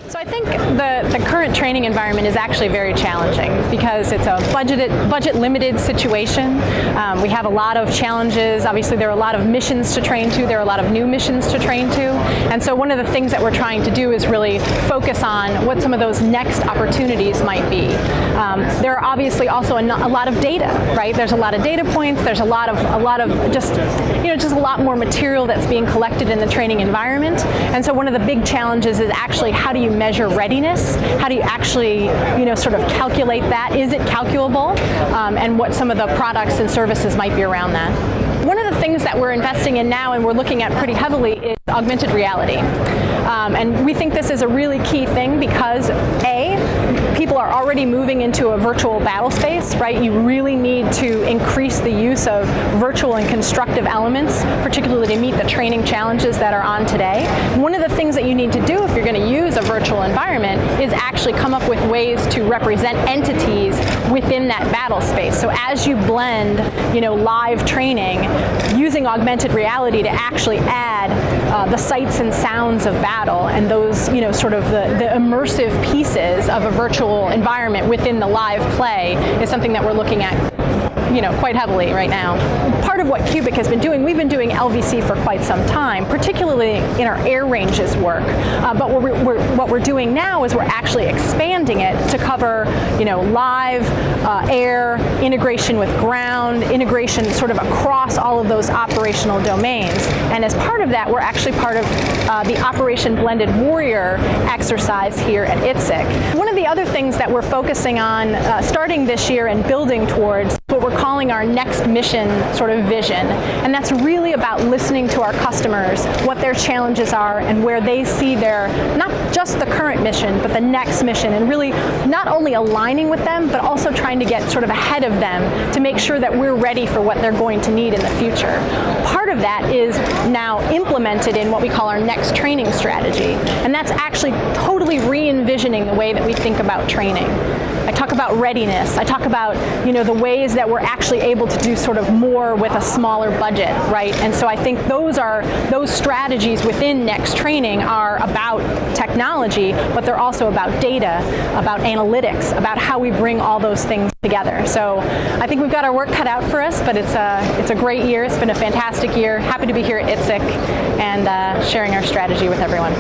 So I think the current training environment is actually very challenging because it's a budget-limited situation. We have a lot of challenges. Obviously, there are a lot of missions to train to. There are a lot of new missions to train to. And so one of the things that we're trying to do is really focus on what some of those next opportunities might be. There are obviously also a lot of data, right? There's a lot of data points. There's a lot of just a lot more material that's being collected in the training environment. And so one of the big challenges is actually how do you measure readiness? How do you actually, sort of calculate that? Is it calculable? And what some of the products and services might be around that. One of the things that we're investing in now and we're looking at pretty heavily is augmented reality. And we think this is a really key thing because people are already moving into a virtual battle space, right? You really need to increase the use of virtual and constructive elements, particularly to meet the training challenges that are on today. One of the things that you need to do if you're going to use a virtual environment is actually come up with ways to represent entities within that battle space. So as you blend, live training, using augmented reality to actually add the sights and sounds of battle and those, sort of the immersive pieces of a virtual environment within the live play is something that we're looking at quite heavily right now. Part of what Cubic has been doing, we've been doing LVC for quite some time, particularly in our air ranges work. But what we're doing now is we're actually expanding it to cover, live, air, integration with ground, integration sort of across all of those operational domains. And as part of that, we're actually part of the Operation Blended Warrior exercise here at ITSEC. One of the other things that we're focusing on starting this year and building towards what we're calling our next mission sort of vision. And that's really about listening to our customers, what their challenges are, and where they see their, not just the current mission, but the next mission, and really not only aligning with them, but also trying to get sort of ahead of them to make sure that we're ready for what they're going to need in the future. Part of that is now implemented in what we call our next training strategy. And that's actually totally re-envisioning the way that we think about training. I talk about readiness. I talk about, the ways that we're actually able to do sort of more with a smaller budget, right? And so I think those strategies within next training are about technology, but they're also about data, about analytics, about how we bring all those things together. So I think we've got our work cut out for us, but it's a great year. It's been a fantastic year. Happy to be here at ITSEC and sharing our strategy with everyone.